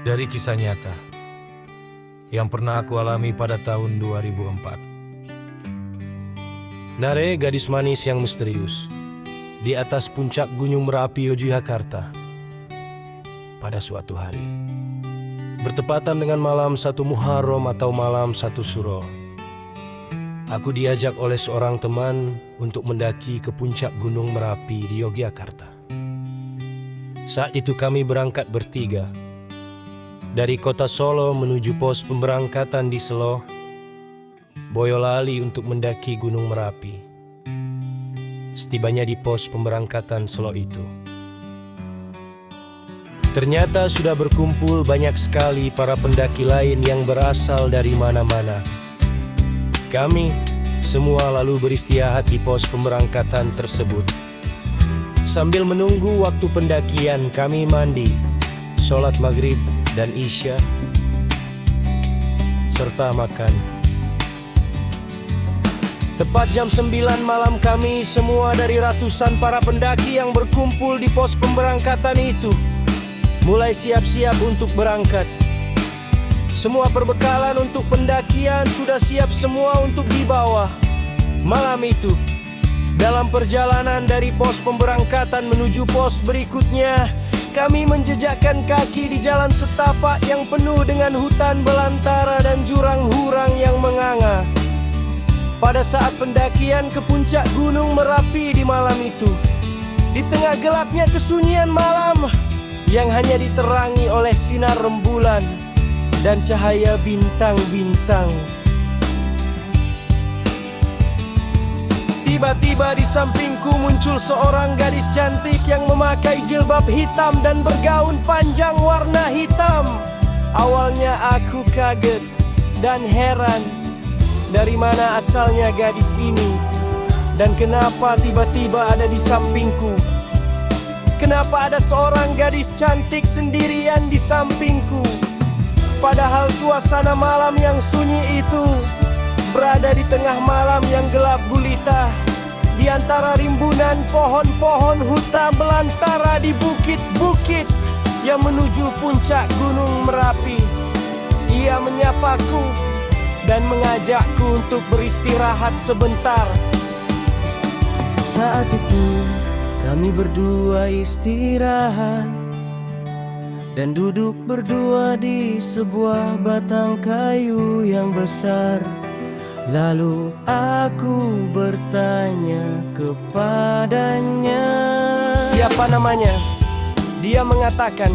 Dari kisah nyata yang pernah aku alami pada tahun 2004. Nare, gadis manis yang misterius di atas puncak Gunung Merapi, Yogyakarta. Pada suatu hari, bertepatan dengan malam 1 Muharram atau malam 1 Suro, aku diajak oleh seorang teman untuk mendaki ke puncak Gunung Merapi di Yogyakarta. Saat itu kami berangkat bertiga dari kota Solo menuju pos pemberangkatan di Selo, Boyolali untuk mendaki Gunung Merapi. Setibanya di pos pemberangkatan Selo itu, ternyata sudah berkumpul banyak sekali para pendaki lain yang berasal dari mana-mana. Kami semua lalu beristirahat di pos pemberangkatan tersebut. Sambil menunggu waktu pendakian, kami mandi, sholat maghrib dan isya, serta makan. Tepat jam 9 malam, kami semua dari ratusan para pendaki yang berkumpul di pos pemberangkatan itu mulai siap-siap untuk berangkat. Semua perbekalan untuk pendakian sudah siap semua untuk dibawa. Malam itu, dalam perjalanan dari pos pemberangkatan menuju pos berikutnya, kami menjejakkan kaki di jalan setapak yang penuh dengan hutan belantara dan jurang-hurang yang menganga. Pada saat pendakian ke puncak Gunung Merapi di malam itu, di tengah gelapnya kesunyian malam yang hanya diterangi oleh sinar rembulan dan cahaya bintang-bintang, tiba-tiba di sampingku muncul seorang gadis cantik yang memakai jilbab hitam dan bergaun panjang warna hitam. Awalnya aku kaget dan heran, dari mana asalnya gadis ini dan kenapa tiba-tiba ada di sampingku. Kenapa ada seorang gadis cantik sendirian di sampingku, padahal suasana malam yang sunyi itu berada di tengah malam yang gelap gulita, di antara rimbunan pohon-pohon hutan belantara di bukit-bukit yang menuju puncak Gunung Merapi. Ia menyapaku dan mengajakku untuk beristirahat sebentar. Saat itu kami berdua istirahat dan duduk berdua di sebuah batang kayu yang besar. Lalu aku bertanya kepadanya, "Siapa namanya?" Dia mengatakan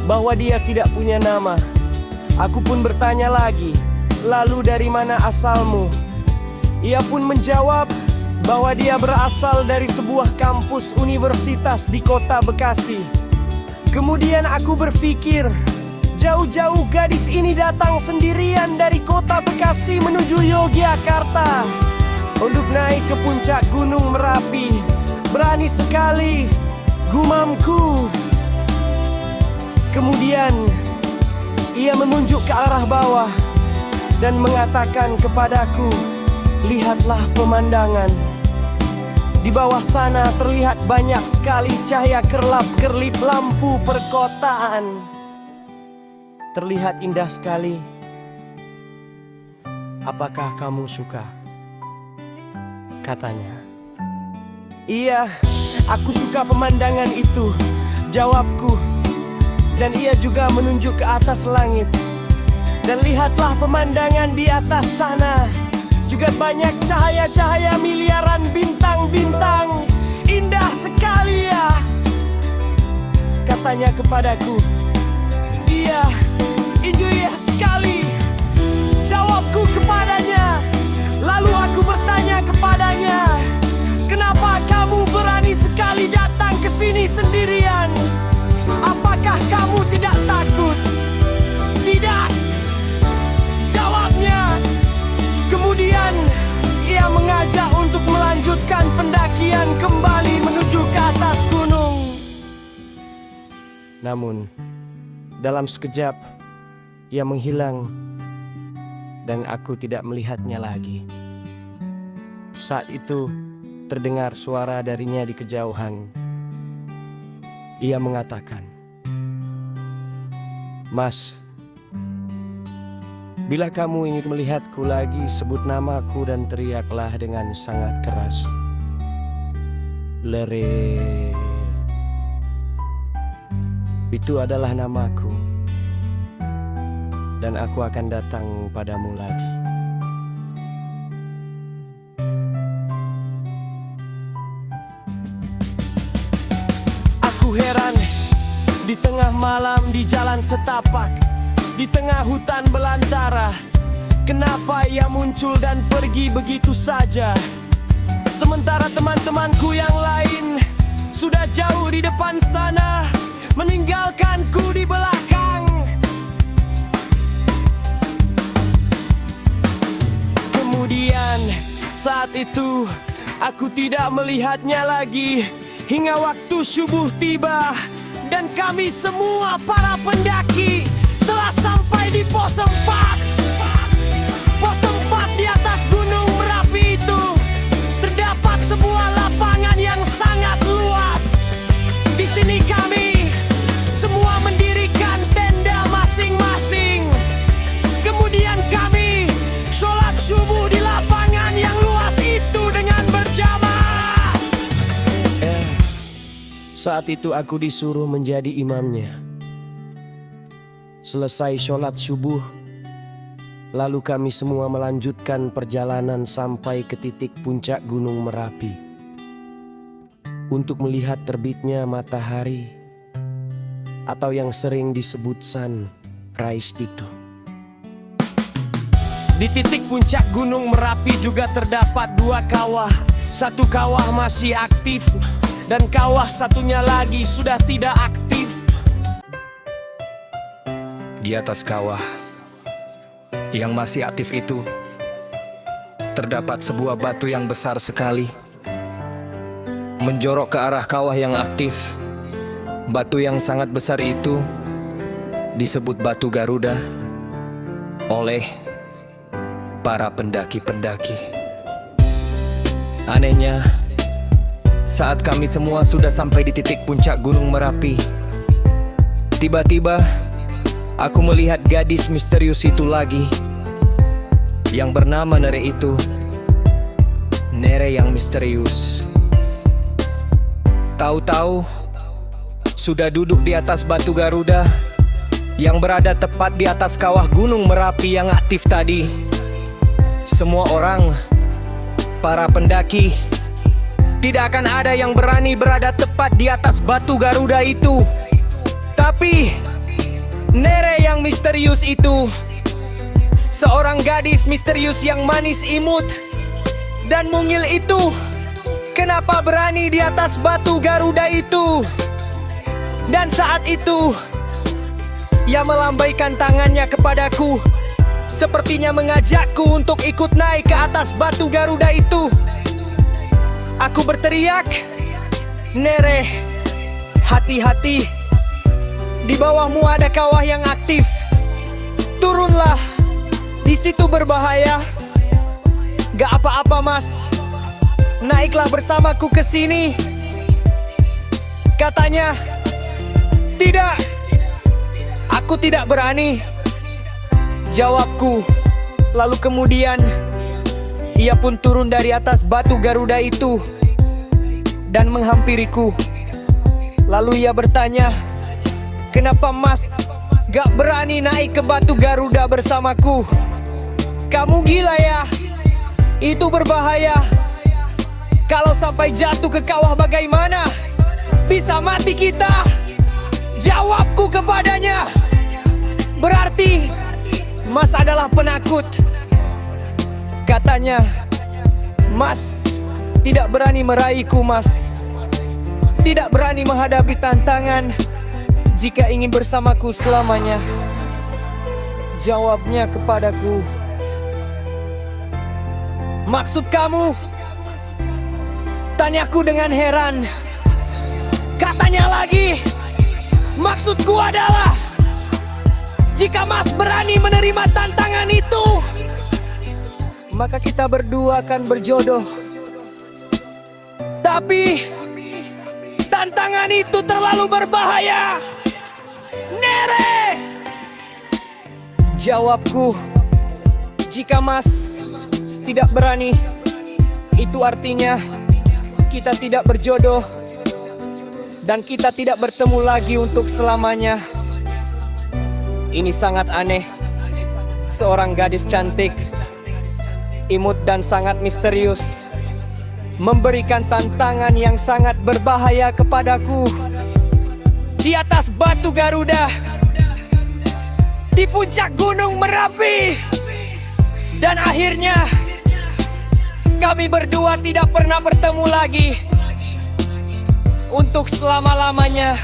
bahwa dia tidak punya nama. Aku pun bertanya lagi, "Lalu dari mana asalmu?" Ia pun menjawab bahwa dia berasal dari sebuah kampus universitas di kota Bekasi. Kemudian aku berpikir, jauh-jauh gadis ini datang sendirian dari kota Bekasi menuju Yogyakarta untuk naik ke puncak Gunung Merapi. Berani sekali, gumamku. Kemudian ia menunjuk ke arah bawah dan mengatakan kepadaku, "Lihatlah pemandangan. Di bawah sana terlihat banyak sekali cahaya kerlap-kerlip lampu perkotaan. Terlihat indah sekali. Apakah kamu suka?" katanya. "Iya, aku suka pemandangan itu," jawabku. Dan ia juga menunjuk ke atas langit. "Dan lihatlah pemandangan di atas sana. Juga banyak cahaya-cahaya miliaran bintang-bintang. Indah sekali ya," katanya kepadaku. "Iya, indah sekali," jawabku kepadanya. Lalu aku bertanya kepadanya, "Kenapa kamu berani sekali datang ke sini sendirian? Apakah kamu tidak takut?" "Tidak," jawabnya. Kemudian ia mengajak untuk melanjutkan pendakian kembali menuju ke atas gunung. Namun dalam sekejap ia menghilang dan aku tidak melihatnya lagi. Saat itu terdengar suara darinya di kejauhan. Ia mengatakan, Mas, bila kamu ingin melihatku lagi, sebut namaku dan teriaklah dengan sangat keras. Lere. Itu adalah namaku, dan aku akan datang padamu lagi. Aku heran, di tengah malam di jalan setapak, di tengah hutan belantara, kenapa ia muncul dan pergi begitu saja? Sementara teman-temanku yang lain sudah jauh di depan sana, meninggalkanku di belakang. Kemudian saat itu aku tidak melihatnya lagi, hingga waktu subuh tiba dan kami semua para pendaki telah sampai di pos 4. Pos 4 di atas Gunung Merapi itu terdapat sebuah lapangan yang sangat luas. Di sini kami semua mendirikan tenda masing-masing. Kemudian kami sholat subuh di lapangan yang luas itu dengan berjamaah. Saat itu aku disuruh menjadi imamnya. Selesai sholat subuh, lalu kami semua melanjutkan perjalanan sampai ke titik puncak Gunung Merapi untuk melihat terbitnya matahari, atau yang sering disebut sunrise itu. Di titik puncak Gunung Merapi juga terdapat 2 kawah. Satu kawah masih aktif dan kawah satunya lagi sudah tidak aktif. Di atas kawah yang masih aktif itu terdapat sebuah batu yang besar sekali menjorok ke arah kawah yang aktif. Batu yang sangat besar itu disebut Batu Garuda oleh para pendaki-pendaki. Anehnya, saat kami semua sudah sampai di titik puncak Gunung Merapi, tiba-tiba aku melihat gadis misterius itu lagi, yang bernama Nere itu. Nere yang misterius. Tahu-tahu sudah duduk di atas Batu Garuda yang berada tepat di atas kawah Gunung Merapi yang aktif tadi. Semua orang, para pendaki, tidak akan ada yang berani berada tepat di atas Batu Garuda itu. Tapi Nere yang misterius itu, seorang gadis misterius yang manis imut dan mungil itu, kenapa berani di atas Batu Garuda itu? Dan saat itu ia melambaikan tangannya kepadaku, sepertinya mengajakku untuk ikut naik ke atas Batu Garuda itu. Aku berteriak, "Nere, hati-hati, di bawahmu ada kawah yang aktif. Turunlah, di situ berbahaya." "Gak apa-apa, Mas, naiklah bersamaku ke sini," katanya. "Tidak, aku tidak berani," jawabku. Lalu kemudian ia pun turun dari atas Batu Garuda itu dan menghampiriku. Lalu ia bertanya, "Kenapa Mas gak berani naik ke Batu Garuda bersamaku? Kamu gila ya? Itu berbahaya. Kalau sampai jatuh ke kawah bagaimana? Bisa mati kita." Jawabku kepadanya, "Berarti Mas adalah penakut," katanya. "Mas tidak berani meraihku, Mas. Tidak berani menghadapi tantangan jika ingin bersamaku selamanya," jawabnya kepadaku. "Maksud kamu?" tanyaku dengan heran. Katanya lagi, "Maksudku adalah, jika Mas berani menerima tantangan itu, maka kita berdua akan berjodoh. Tapi tantangan itu terlalu berbahaya. Nere, Jawabku, jika Mas tidak berani, itu artinya kita tidak berjodoh dan kita tidak bertemu lagi untuk selamanya. Ini sangat aneh. Seorang gadis cantik, imut dan sangat misterius, memberikan tantangan yang sangat berbahaya kepadaku di atas batu Garuda, di puncak gunung Merapi. Dan akhirnya kami berdua tidak pernah bertemu lagi untuk selama-lamanya.